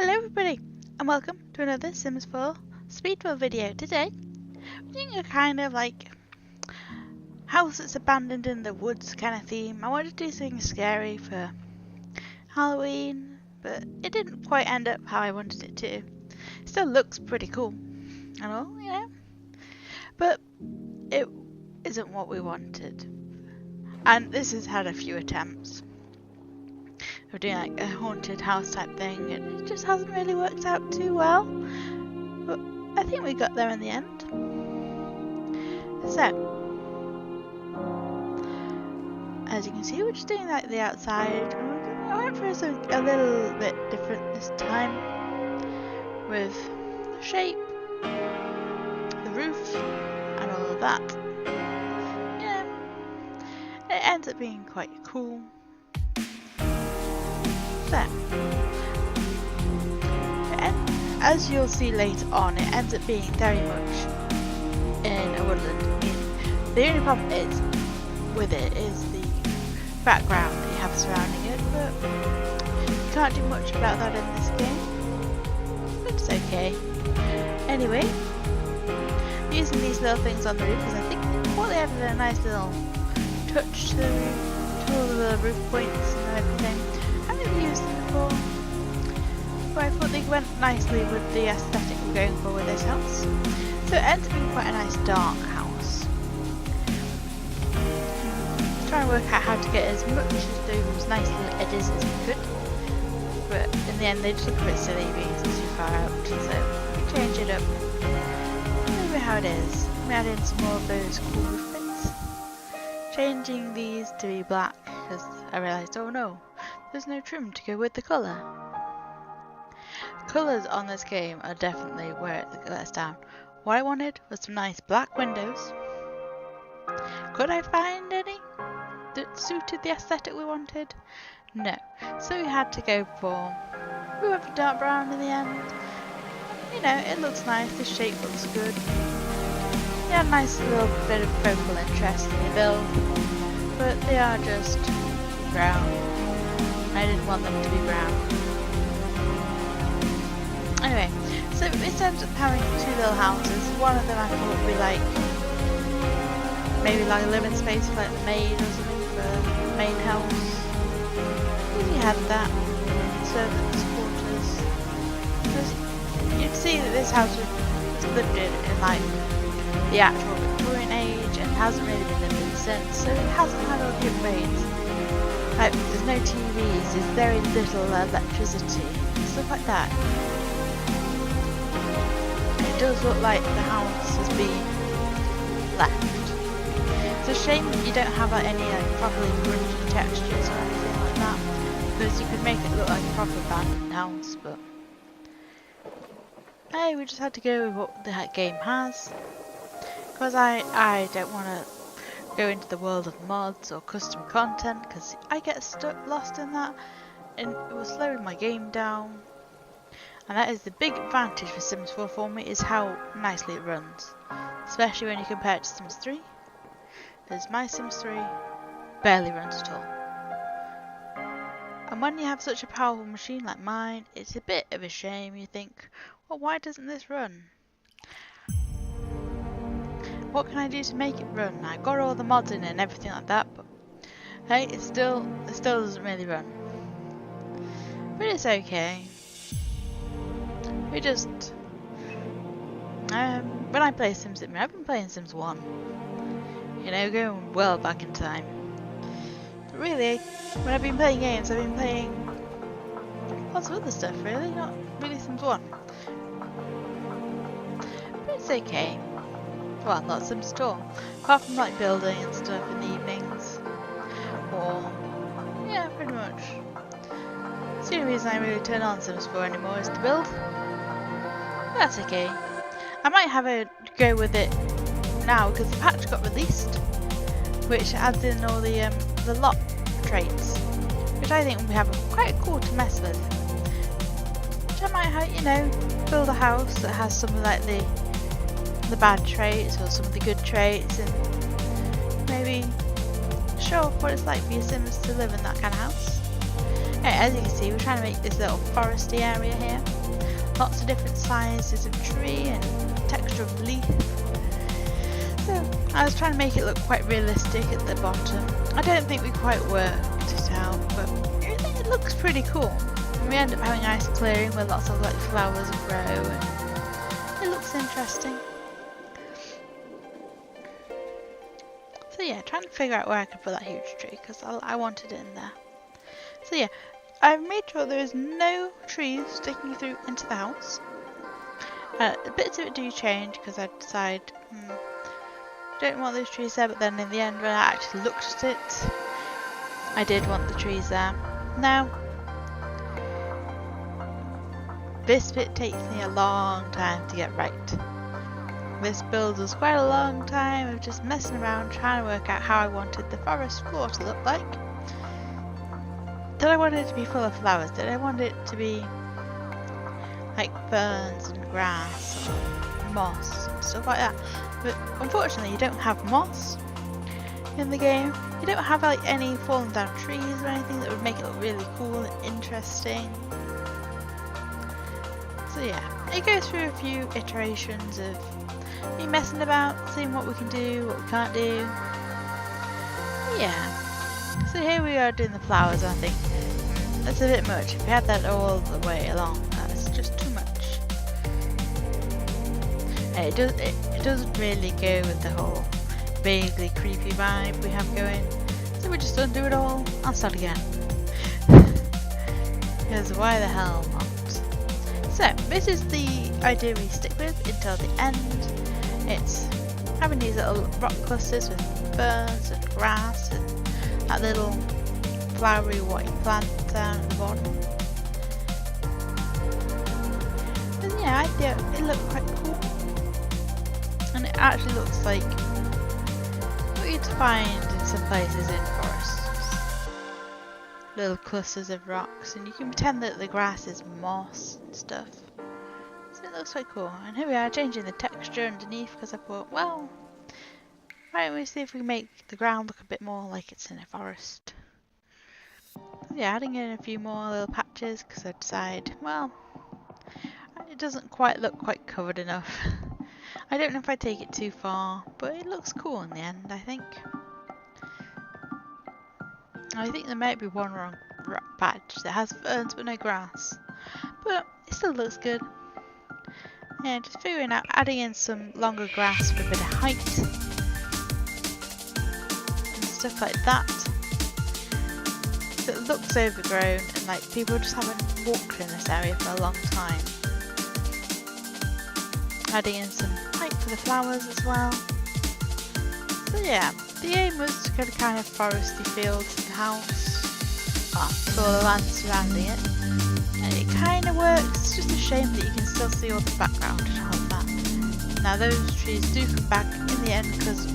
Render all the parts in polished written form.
Hello everybody and welcome to another Sims 4 Speedbuild video. Today we're doing a kind of like house that's abandoned in the woods kind of theme. I wanted to do something scary for Halloween, but it didn't quite end up how I wanted it to. Still looks pretty cool and all, you know, but it isn't what we wanted. And this has had a few attempts of doing like a haunted house type thing, and it just hasn't really worked out too well, but I think we got there in the end. So as you can see, we're just doing like the outside. I went for something a little bit different this time with the shape, the roof and all of that. Yeah, it ends up being quite cool. There. As you'll see later on, it ends up being very much in a woodland. I mean, the only problem is with it is the background that you have surrounding it, but you can't do much about that in this game. But it's okay. Anyway, I'm using these little things on the roof because I think they added a nice little touch to the roof, to all the roof points and everything. Used them before, but I thought they went nicely with the aesthetic we're going for with this house. So it ends up being quite a nice dark house. Trying to work out how to get as much of those nice little edges as we could, but in the end they just look a bit silly being so too far out, so we change it up. Maybe how it is. We add in some more of those cool roof bits. Changing these to be black because I realised, oh no, there's no trim to go with the colour. Colours on this game are definitely where it lets us down. What I wanted was some nice black windows. Could I find any that suited the aesthetic we wanted? No. So we had to go for, we went for dark brown in the end. You know, it looks nice, the shape looks good. Yeah, nice little bit of focal interest in the build, but they are just brown. I didn't want them to be brown. Anyway, so this ends up having two little houses. One of them I thought would be like, maybe like a living space for like the maid or something for the main house. If you had that, servants' quarters. You'd see that this house was lived in like the actual Victorian age and hasn't really been lived in since, so it hasn't had all the upgrades. Like, there's no TVs, there's very little electricity, stuff like that. It does look like the house has been left. It's a shame that you don't have like any like properly grungy textures or anything like that, because you could make it look like a proper abandoned house, but hey, we just had to go with what the game has. Because I don't want to go into the world of mods or custom content, because I get lost in that and it will slow my game down. And that is the big advantage for Sims 4 for me, is how nicely it runs, especially when you compare it to Sims 3. Because my Sims 3 barely runs at all. And when you have such a powerful machine like mine, it's a bit of a shame. You think, well, why doesn't this run? What can I do to make it run? I got all the mods in and everything like that, but hey, it still doesn't really run. But it's okay. We just when I play Sims, I've been playing Sims 1. You know, going well back in time. But really, when I've been playing games, I've been playing lots of other stuff. Really, not really Sims 1. But it's okay. Well, not Sims at all. Apart from like building and stuff in the evenings. Or, yeah, pretty much. It's the only reason I really turn on Sims 4 anymore is to build. That's okay. I might have a go with it now because the patch got released, which adds in all the lot traits, which I think will be quite cool to mess with. Which I might have, you know, build a house that has something like the bad traits or some of the good traits, and maybe show off what it's like for your Sims to live in that kind of house. Okay, as you can see, we're trying to make this little foresty area here. Lots of different sizes of tree and texture of leaf. So I was trying to make it look quite realistic at the bottom. I don't think we quite worked it out, but I think it looks pretty cool. We end up having a nice clearing where lots of like flowers grow, and it looks interesting. So yeah, trying to figure out where I could put that huge tree because I wanted it in there. So yeah, I've made sure there is no trees sticking through into the house. Bits of it do change because I decide don't want those trees there, but then in the end when I actually looked at it, I did want the trees there. Now, this bit takes me a long time to get right. This build was quite a long time of just messing around trying to work out how I wanted the forest floor to look like. Did I want it to be full of flowers? Did I want it to be like ferns and grass or moss and stuff like that? But unfortunately you don't have moss in the game. You don't have like any fallen down trees or anything that would make it look really cool and interesting. So yeah, it goes through a few iterations of me messing about, seeing what we can do, what we can't do. Yeah. So here we are doing the flowers. I think that's a bit much. If we had that all the way along, that's just too much. And it doesn't really go with the whole vaguely creepy vibe we have going. So we just undo it all and start again. Because why the hell not? So this is the idea we stick with until the end. It's having these little rock clusters with ferns and grass and that little flowery white plant down at the bottom. And yeah, I think it looked quite cool. And it actually looks like what you'd find in some places in forests. Little clusters of rocks, and you can pretend that the grass is moss and stuff. So it looks quite cool. And here we are changing the texture underneath because I thought, well, why don't we see if we can make the ground look a bit more like it's in a forest. Yeah, adding in a few more little patches because I decided, well, it doesn't quite look quite covered enough. I don't know if I take it too far, but it looks cool in the end, I think. I think there might be one wrong patch that has ferns but no grass, but it still looks good. Yeah, just figuring out adding in some longer grass for a bit of height and stuff like that. So it looks overgrown and like people just haven't walked in this area for a long time. Adding in some height for the flowers as well. So yeah, the aim was to get a kind of foresty feel to the house. Well, for all the land surrounding it. And it kind of works. It's just a shame that you can still see all the background and all of that. Now those trees do come back in the end because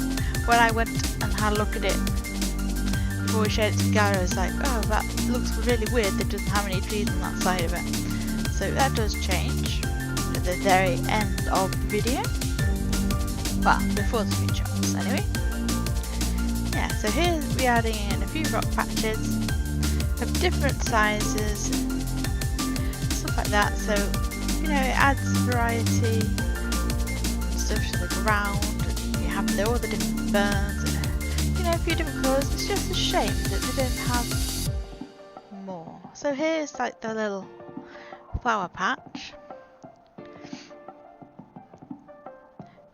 when I went and had a look at it before we shared it together, I was like, oh, that looks really weird. There doesn't have any trees on that side of it. So that does change at the very end of the video. Well, before the screenshots anyway. Yeah, so here we're adding in a few rock patches of different sizes and stuff like that, so you know, it adds variety and stuff to the ground, and you have all the different ferns and you know, a few different colours. It's just a shame that they don't have more. So here's like the little flower patch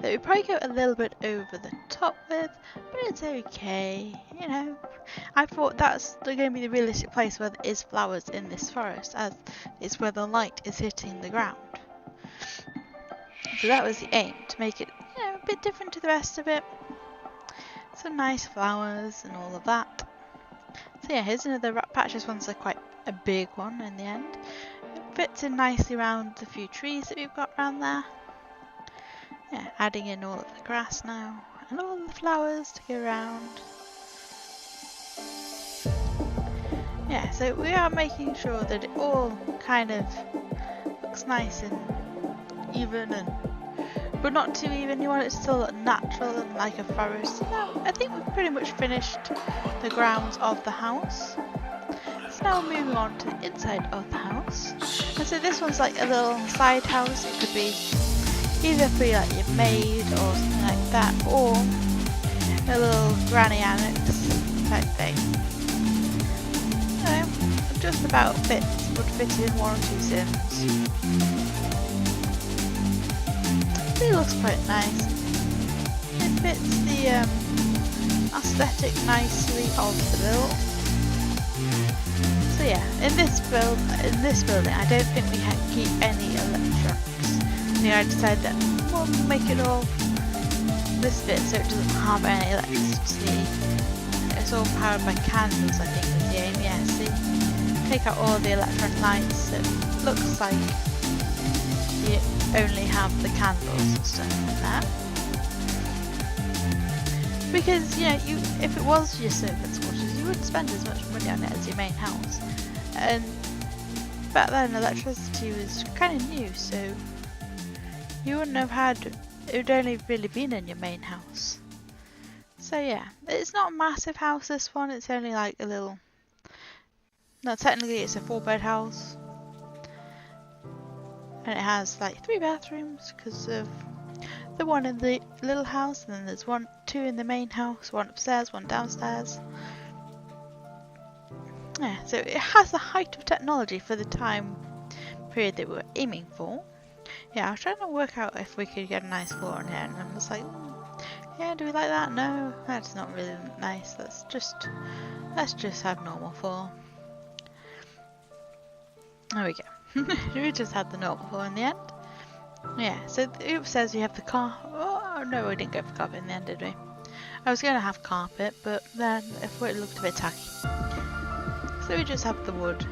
that we probably go a little bit over the top with, but it's okay, you know. I thought that's going to be the realistic place where there is flowers in this forest, as it's where the light is hitting the ground. So that was the aim, to make it, you know, a bit different to the rest of it. Some nice flowers and all of that. So yeah, here's another rock patch. This one's quite a big one in the end. It fits in nicely around the few trees that we've got around there. Yeah, adding in all of the grass now and all the flowers to go around. Yeah, so we are making sure that it all kind of looks nice and even, and but not too even. You want it to still look natural and like a forest. No, I think we've pretty much finished the grounds of the house. So now we're moving on to the inside of the house. And so this one's like a little side house. It could be either for like your maid or something like that, or a little granny annex type thing. Just about would fit in 1 or 2 sims. It looks quite nice. It fits the aesthetic nicely of the build. So yeah, in this building, I don't think we can keep any electrics. So I decided that we'll make it all this bit so it doesn't have any electricity. It's all powered by candles, I think is the aim. Yeah, see, take out all the electron lights, so it looks like you only have the candles and stuff like that. Because, you know, if it was your servants' quarters, you wouldn't spend as much money on it as your main house. And back then, electricity was kind of new, so you wouldn't have had, it would only really been in your main house. So yeah, it's not a massive house, this one. It's only like a little, no, technically it's a 4-bed house. And it has like 3 bathrooms because of the one in the little house, and then there's 2 in the main house, 1 upstairs, 1 downstairs. Yeah, so it has the height of technology for the time period that we were aiming for. Yeah, I was trying to work out if we could get a nice floor in here, and I was like, yeah, do we like that? No, that's not really nice. Let's just have normal floor. There we go. We just had the normal floor in the end. Yeah, so it says you have the car. Oh no, we didn't go for carpet in the end, did we? I was going to have carpet, but then it looked a bit tacky. So we just have the wood.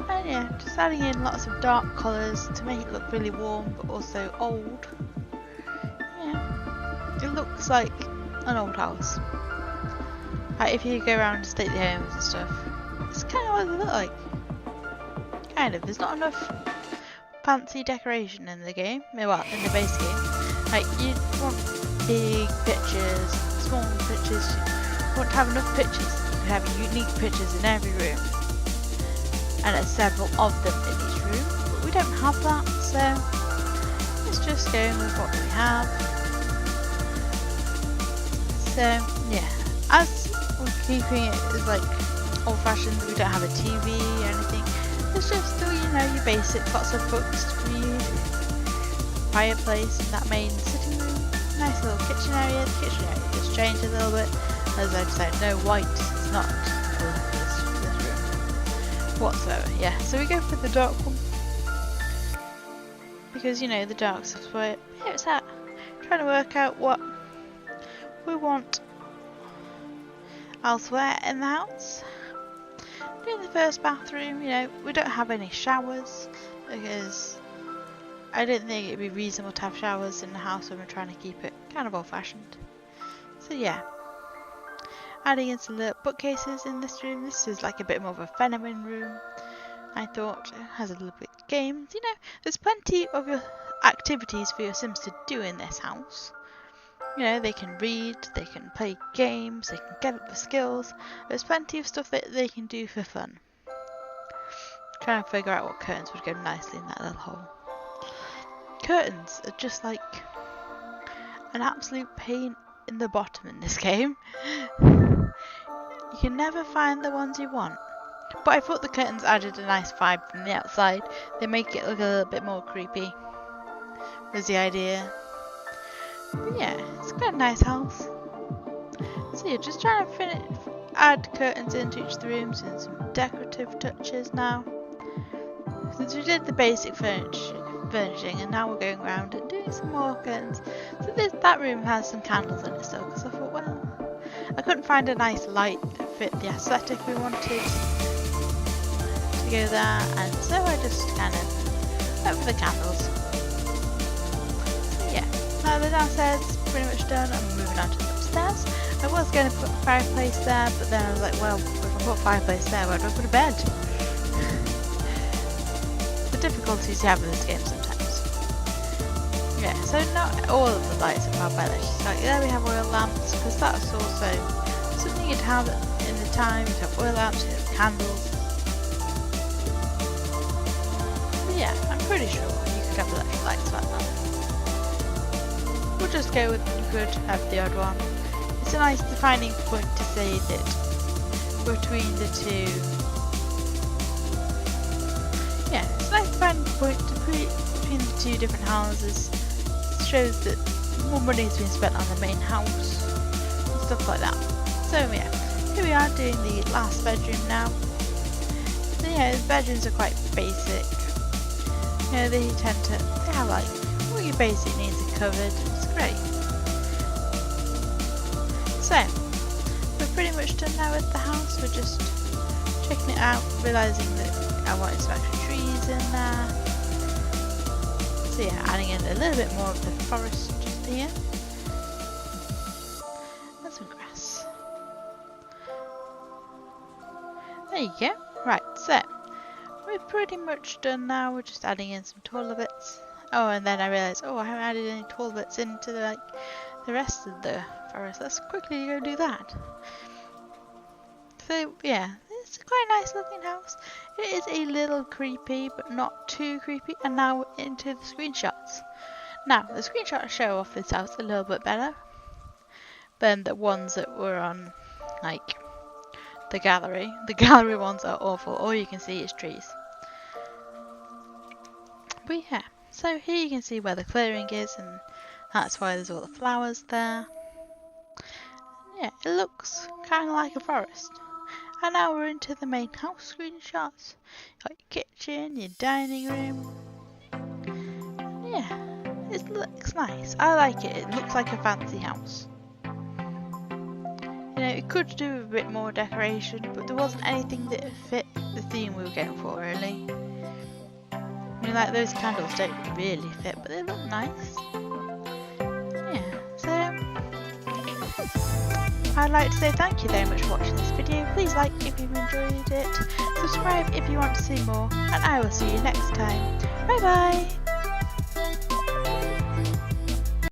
And yeah, just adding in lots of dark colours to make it look really warm, but also old. Yeah, it looks like an old house. Like if you go around stately homes and stuff, it's kind of what they look like. Kind of. There's not enough fancy decoration in the game. Well, in the base game. Like you want big pictures, small pictures. You want to have enough pictures. You can have unique pictures in every room, and there's several of them in each room. But we don't have that, so let's just go with what we have. So yeah, as we're keeping it as like old-fashioned, we don't have a TV or anything. It's just still, you know, your basics, lots of books to read, fireplace in that main sitting room, nice little kitchen area. The kitchen area just changed a little bit, as I've said, no white, it's not this room whatsoever. Yeah, so we go for the dark one, because, you know, the dark stuff's where it's at. Trying to work out what we want elsewhere in the house. In the first bathroom, you know, we don't have any showers because I didn't think it'd be reasonable to have showers in the house when we're trying to keep it kind of old-fashioned. So yeah, adding in some little bookcases in this room. This is like a bit more of a feminine room. I thought it has a little bit of games. You know, there's plenty of your activities for your Sims to do in this house. You know, they can read, they can play games, they can get up the skills. There's plenty of stuff that they can do for fun. Trying to figure out what curtains would go nicely in that little hole. Curtains are just like an absolute pain in the bottom in this game. You can never find the ones you want. But I thought the curtains added a nice vibe from the outside. They make it look a little bit more creepy, was the idea. But yeah, it's quite a nice house. So yeah, just trying to add curtains into each of the rooms and some decorative touches now. Since we did the basic furnishing, and now we're going around and doing some more curtains. So that room has some candles in it still, because I thought, well, I couldn't find a nice light that fit the aesthetic we wanted to go there, and so I just kind of went for the candles. Now the downstairs is pretty much done. I'm moving on to the upstairs. I was going to put a fireplace there, but then I was like, well, if I put a fireplace there, where do I put a bed? The difficulties you have in this game sometimes. Yeah, so not all of the lights are powered by electricity. Like there we have oil lamps, because that's also something you'd have in the time, you can have oil lamps, you can have candles. But yeah, I'm pretty sure you could have electric lights like that. We'll just go with you could have the odd one. It's a nice defining point to say that between the two. Yeah, it's a nice defining point between the two different houses. It shows that more money has been spent on the main house and stuff like that. So yeah, here we are doing the last bedroom now. So yeah, the bedrooms are quite basic. You know, they have like all your basic needs are covered. It's great. So we're pretty much done now with the house. We're just checking it out, realising that I wanted some extra trees in there. So yeah, adding in a little bit more of the forest just here. And some grass. There you go. Right, so we're pretty much done now. We're just adding in some taller bits. Oh, and then I realised, oh, I haven't added any taller bits into the rest of the forest. Let's quickly go do that. So yeah, it's a quite nice looking house. It is a little creepy, but not too creepy. And now we're into the screenshots. Now, the screenshots show off this house a little bit better than the ones that were on, like, the gallery. The gallery ones are awful. All you can see is trees. But yeah, so here you can see where the clearing is, and that's why there's all the flowers there. Yeah, it looks kind of like a forest. And now we're into the main house screenshots. Got your kitchen, your dining room. Yeah, it looks nice. I like it. It looks like a fancy house. You know, it could do a bit more decoration, but there wasn't anything that fit the theme we were going for, really. I mean, like, those candles don't really fit, but they look nice. Yeah, so I'd like to say thank you very much for watching this video. Please like if you've enjoyed it, subscribe if you want to see more, and I will see you next time. Bye bye!